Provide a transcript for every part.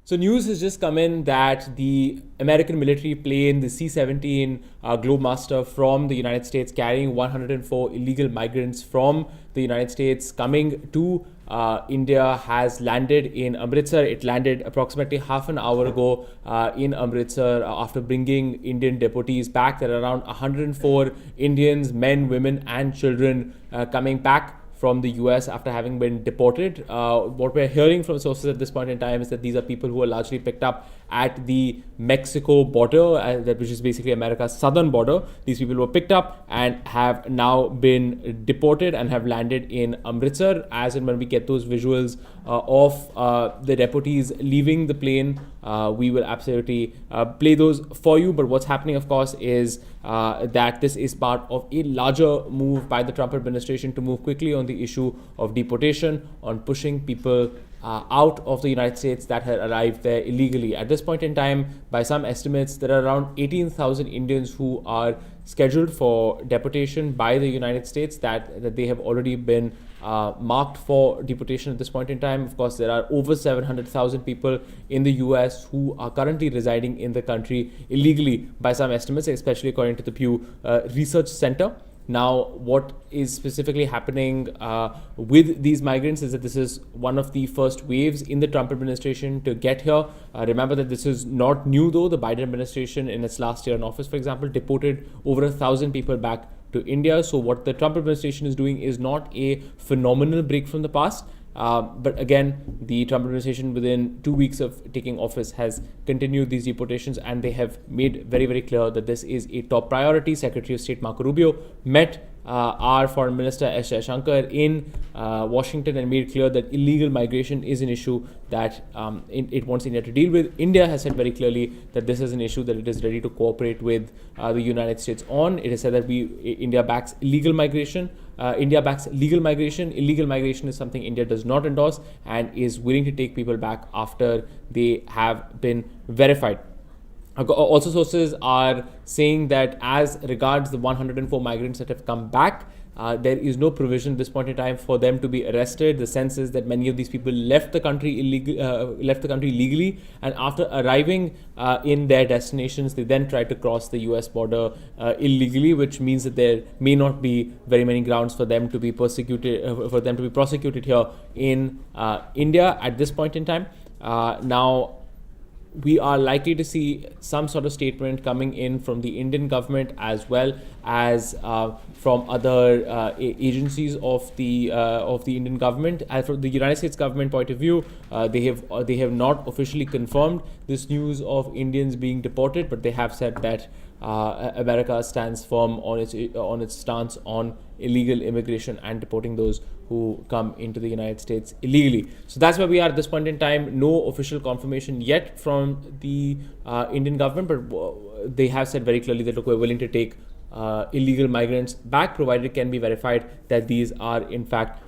So news has just come in that the American military plane, the C-17 Globemaster from the United States, carrying 104 illegal migrants from the United States coming to India, has landed in Amritsar. It landed approximately half an hour ago in Amritsar after bringing Indian deportees back. There are around 104 Indians, men, women, and children coming back from the US after having been deported. What we're hearing from sources at this point in time is that these are people who are largely picked up at the Mexico border, which is basically America's southern border. These people were picked up and have now been deported and have landed in Amritsar. As and when we get those visuals of the deportees leaving the plane, we will absolutely play those for you. But what's happening, of course, is that this is part of a larger move by the Trump administration to move quickly on the issue of deportation, on pushing people out of the United States that had arrived there illegally. At this point in time, by some estimates, there are around 18,000 Indians who are scheduled for deportation by the United States that they have already been marked for deportation at this point in time. Of course, there are over 700,000 people in the US who are currently residing in the country illegally by some estimates, especially according to the Pew Research Center. Now, what is specifically happening with these migrants is that this is one of the first waves in the Trump administration to get here. Remember that this is not new, though. The Biden administration, in its last year in office, for example, deported over 1,000 people back to India. So what the Trump administration is doing is not a phenomenal break from the past. But again, the Trump administration, within 2 weeks of taking office, has continued these deportations, and they have made very, very clear that this is a top priority. Secretary of State Marco Rubio met our Foreign Minister S. Jaishankar in Washington and made clear that illegal migration is an issue that it wants India to deal with. India has said very clearly that this is an issue that it is ready to cooperate with the United States on. It has said that India backs illegal migration. India backs legal migration. Illegal migration is something India does not endorse and is willing to take people back after they have been verified. Also, sources are saying that as regards the 104 migrants that have come back, there is no provision at this point in time for them to be arrested. The sense is that many of these people left the country legally, and after arriving in their destinations, they then tried to cross the US border illegally, which means that there may not be very many grounds for them to be prosecuted here in India at this point in time. Now, we are likely to see some sort of statement coming in from the Indian government as well as from other agencies of the Indian government. As from the United States government point of view, they have not officially confirmed this news of Indians being deported, but they have said that America stands firm on its stance on illegal immigration and deporting those who come into the United States illegally. So that's where we are at this point in time. No official confirmation yet from the Indian government, but they have said very clearly that, look, we're willing to take illegal migrants back, provided it can be verified that these are in fact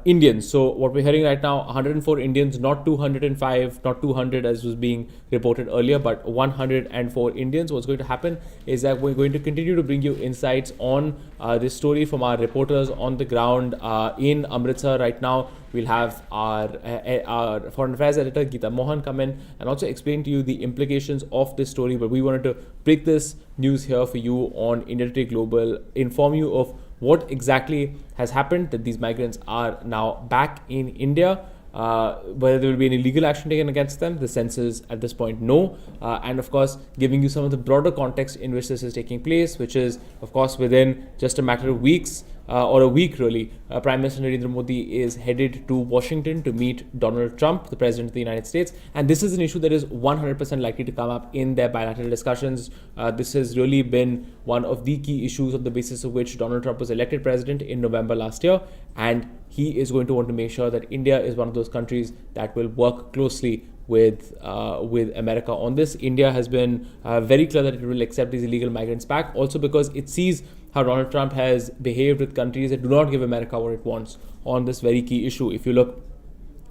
Indians. So what we're hearing right now, 104 Indians, not 205, not 200 as was being reported earlier, but 104 Indians. What's going to happen is that we're going to continue to bring you insights on this story from our reporters on the ground in Amritsar right now. We'll have our Foreign Affairs editor, Geeta Mohan, come in and also explain to you the implications of this story. But we wanted to break this news here for you on India Today Global, inform you of what exactly has happened, that these migrants are now back in India. Whether there will be any legal action taken against them, the sense is at this point no. And of course, giving you some of the broader context in which this is taking place, which is, of course, within just a matter of weeks, or a week really, Prime Minister Narendra Modi is headed to Washington to meet Donald Trump, the President of the United States. And this is an issue that is 100% likely to come up in their bilateral discussions. This has really been one of the key issues on the basis of which Donald Trump was elected president in November last year. And he is going to want to make sure that India is one of those countries that will work closely with America on this. India has been very clear that it will accept these illegal migrants back, also because it sees how Donald Trump has behaved with countries that do not give America what it wants on this very key issue. If you look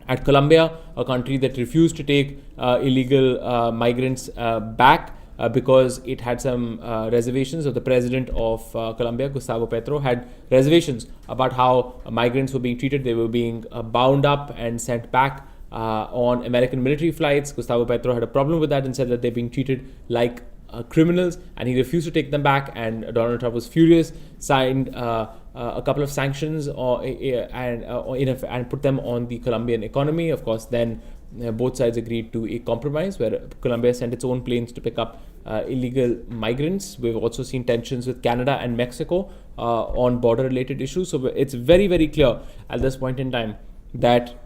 at Colombia, a country that refused to take illegal migrants back because it had some reservations, or the president of Colombia, Gustavo Petro, had reservations about how migrants were being treated. They were being bound up and sent back on American military flights. Gustavo Petro had a problem with that and said that they're being treated like criminals, and he refused to take them back. And Donald Trump was furious, signed a couple of sanctions and put them on the Colombian economy. Of course, then both sides agreed to a compromise where Colombia sent its own planes to pick up illegal migrants. We've also seen tensions with Canada and Mexico on border-related issues. So it's very, very clear at this point in time that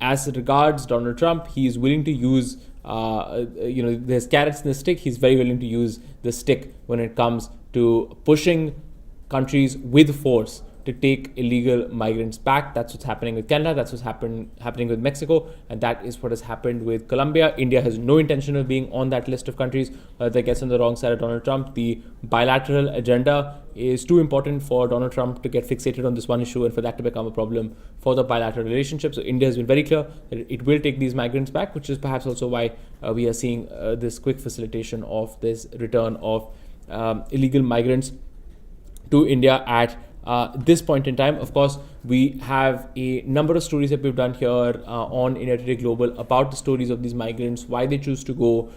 as regards Donald Trump, he is willing to use there's carrots in the stick. He's very willing to use the stick when it comes to pushing countries with force to take illegal migrants back. That's what's happening with Canada. That's what's happening with Mexico. And that is what has happened with Colombia. India has no intention of being on that list of countries that gets on the wrong side of Donald Trump. The bilateral agenda is too important for Donald Trump to get fixated on this one issue and for that to become a problem for the bilateral relationship. So India has been very clear that it will take these migrants back, which is perhaps also why we are seeing this quick facilitation of this return of illegal migrants to India at this point in time. Of course, we have a number of stories that we've done here on India Today Global about the stories of these migrants, why they choose to go.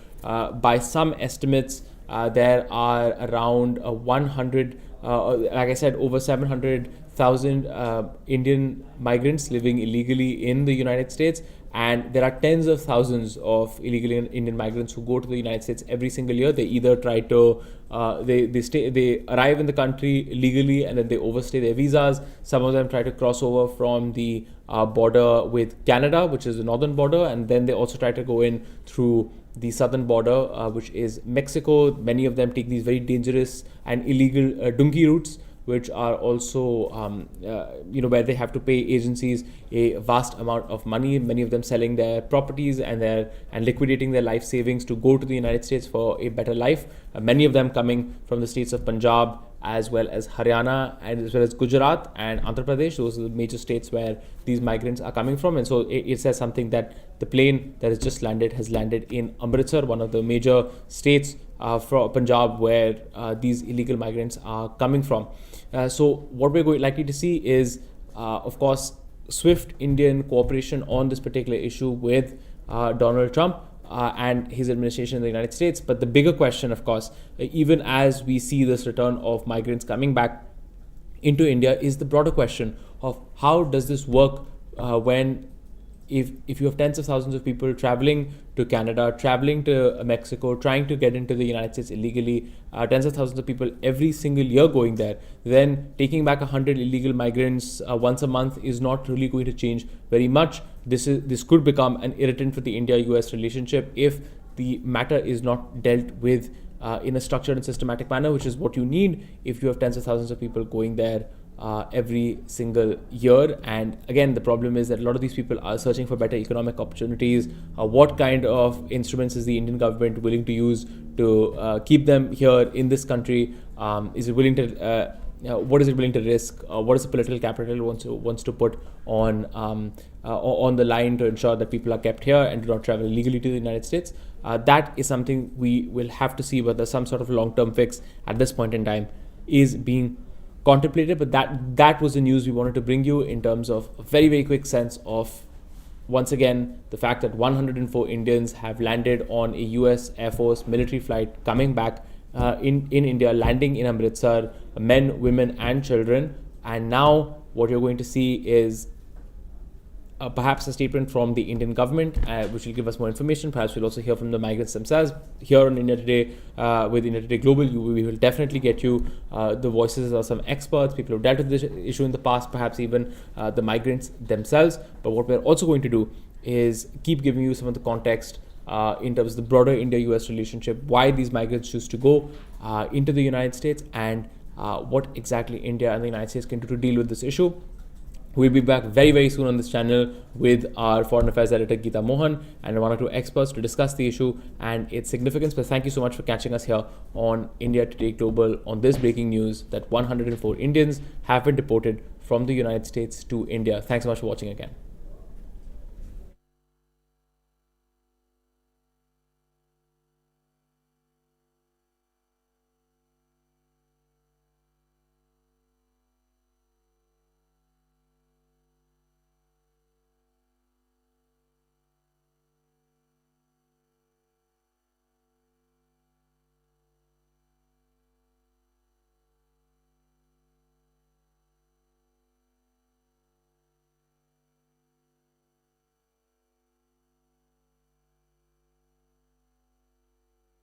By some estimates, there are around 100, like I said, over 700,000 Indian migrants living illegally in the United States. And there are tens of thousands of illegal Indian migrants who go to the United States every single year. They either try to, they arrive in the country legally and then they overstay their visas. Some of them try to cross over from the border with Canada, which is the northern border, and then they also try to go in through the southern border, which is Mexico. Many of them take these very dangerous and illegal donkey routes, which are also, where they have to pay agencies a vast amount of money. Many of them selling their properties and liquidating their life savings to go to the United States for a better life. Many of them coming from the states of Punjab, as well as Haryana, and as well as Gujarat and Andhra Pradesh. Those are the major states where these migrants are coming from. And so it says something that the plane that has just landed has landed in Amritsar, one of the major states from Punjab where these illegal migrants are coming from. So what we're likely to see is, of course, swift Indian cooperation on this particular issue with Donald Trump and his administration in the United States. But the bigger question, of course, even as we see this return of migrants coming back into India, is the broader question of how does this work when if you have tens of thousands of people traveling to Canada, traveling to Mexico, trying to get into the United States illegally, tens of thousands of people every single year going there, then taking back 100 illegal migrants once a month is not really going to change very much. This could become an irritant for the India-US relationship if the matter is not dealt with in a structured and systematic manner, which is what you need if you have tens of thousands of people going there every single year. And again, the problem is that a lot of these people are searching for better economic opportunities. What kind of instruments is the Indian government willing to use to keep them here in this country? Is it willing to what is it willing to risk? What is the political capital wants to put on the line to ensure that people are kept here and do not travel illegally to the United States? That is something we will have to see whether some sort of long-term fix at this point in time is being contemplated. But that was the news we wanted to bring you in terms of a very, very quick sense of, once again, the fact that 104 Indians have landed on a US Air Force military flight coming back in India, landing in Amritsar, men, women and children. And now what you're going to see is perhaps a statement from the Indian government, which will give us more information. Perhaps we'll also hear from the migrants themselves here on India Today. With India Today Global, we will definitely get you the voices of some experts, people who've dealt with this issue in the past, perhaps even the migrants themselves. But what we're also going to do is keep giving you some of the context in terms of the broader India-US relationship, why these migrants choose to go into the United States, and what exactly India and the United States can do to deal with this issue. We'll be back very, very soon on this channel with our Foreign Affairs editor Geeta Mohan and one or two experts to discuss the issue and its significance. But thank you so much for catching us here on India Today Global on this breaking news that 104 Indians have been deported from the United States to India. Thanks so much for watching again.